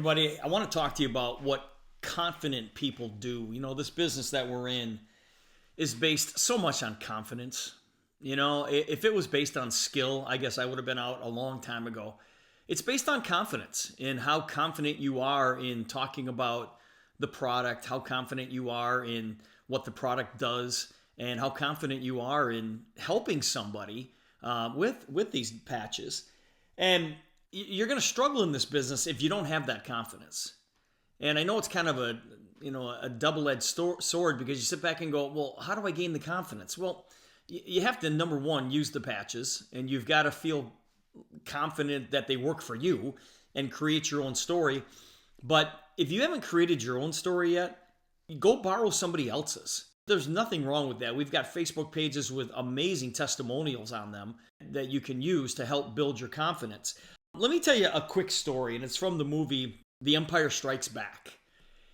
everybody. I want to talk to you about what confident people do. This business that we're in is based so much on confidence. If it was based on skill, I guess I would have been out a long time ago. It's based on confidence in how confident you are in talking about the product, how confident you are in what the product does, and how confident you are in helping somebody with these patches. And you're going to struggle in this business if you don't have that confidence. And I know it's kind of a double-edged sword, because you sit back and go, well, how do I gain the confidence? Well, you have to, number one, use the patches, and you've got to feel confident that they work for you and create your own story. But if you haven't created your own story yet, go borrow somebody else's. There's nothing wrong with that. We've got Facebook pages with amazing testimonials on them that you can use to help build your confidence. Let me tell you a quick story, and it's from the movie The Empire Strikes Back.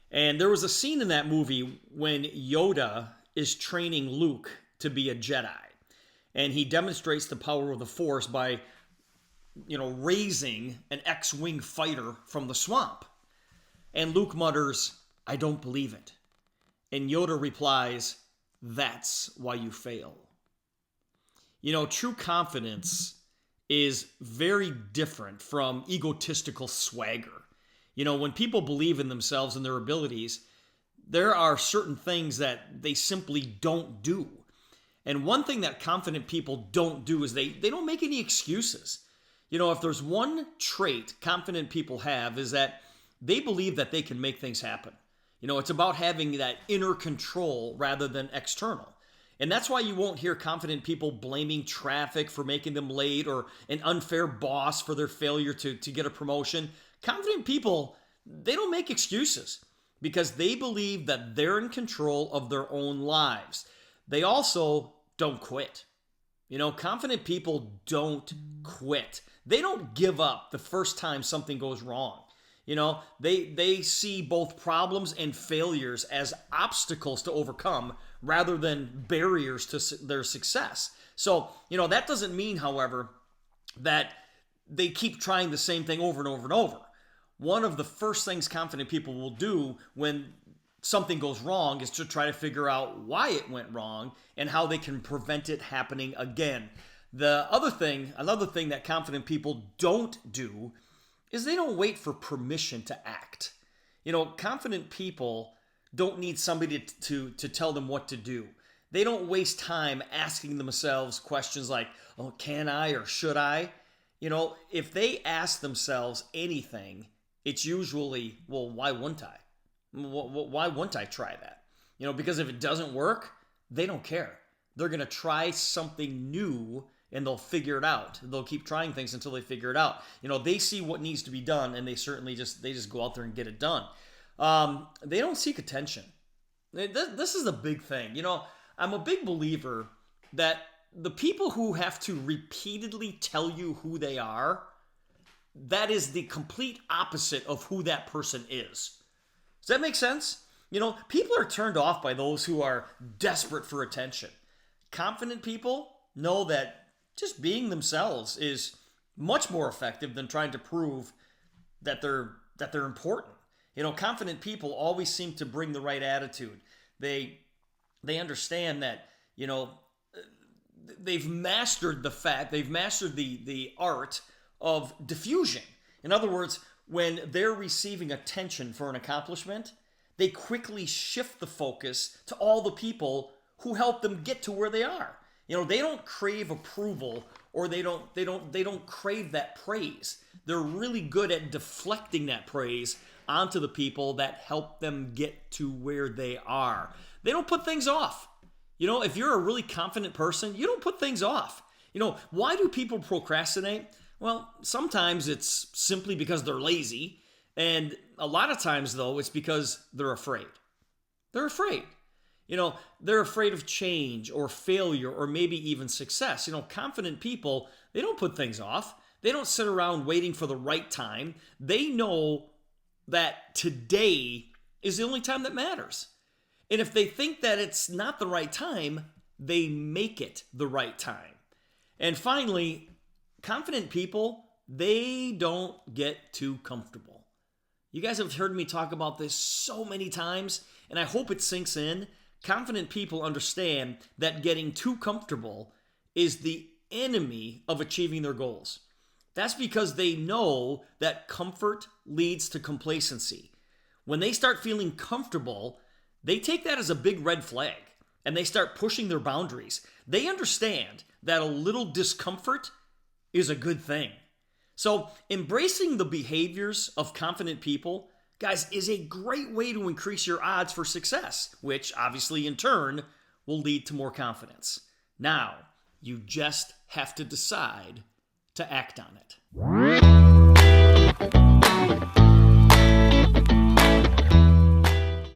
And there was a scene in that movie when Yoda is training Luke to be a Jedi. And he demonstrates the power of the Force by, raising an X-Wing fighter from the swamp. And Luke mutters, "I don't believe it." And Yoda replies, "That's why you fail." True confidence is very different from egotistical swagger. When people believe in themselves and their abilities, there are certain things that they simply don't do. And one thing that confident people don't do is they don't make any excuses. If there's one trait confident people have, is that they believe that they can make things happen. It's about having that inner control rather than external. And that's why you won't hear confident people blaming traffic for making them late, or an unfair boss for their failure to get a promotion. Confident people, they don't make excuses because they believe that they're in control of their own lives. They also don't quit. Confident people don't quit. They don't give up the first time something goes wrong. They see both problems and failures as obstacles to overcome rather than barriers to their success. So, that doesn't mean, however, that they keep trying the same thing over and over and over. One of the first things confident people will do when something goes wrong is to try to figure out why it went wrong and how they can prevent it happening again. Another thing that confident people don't do is they don't wait for permission to act. Confident people don't need somebody to tell them what to do. They don't waste time asking themselves questions like, oh, can I or should I? If they ask themselves anything, it's usually, well, why wouldn't I? Why wouldn't I try that? Because if it doesn't work, they don't care. They're going to try something new and they'll figure it out. They'll keep trying things until they figure it out. They see what needs to be done, and they just go out there and get it done. They don't seek attention. This is a big thing. I'm a big believer that the people who have to repeatedly tell you who they are, that is the complete opposite of who that person is. Does that make sense? People are turned off by those who are desperate for attention. Confident people know that just being themselves is much more effective than trying to prove that they're important. Confident people always seem to bring the right attitude. They understand that, they've mastered the art of diffusion. In other words, when they're receiving attention for an accomplishment, they quickly shift the focus to all the people who help them get to where they are. They don't crave approval, or they don't crave that praise. They're really good at deflecting that praise onto the people that help them get to where they are. They don't put things off. If you're a really confident person, you don't put things off. Why do people procrastinate? Well, sometimes it's simply because they're lazy, and a lot of times, though, it's because they're afraid. They're afraid. They're afraid of change or failure or maybe even success. Confident people, they don't put things off. They don't sit around waiting for the right time. They know that today is the only time that matters. And if they think that it's not the right time, they make it the right time. And finally, confident people, they don't get too comfortable. You guys have heard me talk about this so many times, and I hope it sinks in. Confident people understand that getting too comfortable is the enemy of achieving their goals. That's because they know that comfort leads to complacency. When they start feeling comfortable, they take that as a big red flag and they start pushing their boundaries. They understand that a little discomfort is a good thing. So, embracing the behaviors of confident people, guys, is a great way to increase your odds for success, which obviously in turn will lead to more confidence. Now, you just have to decide to act on it.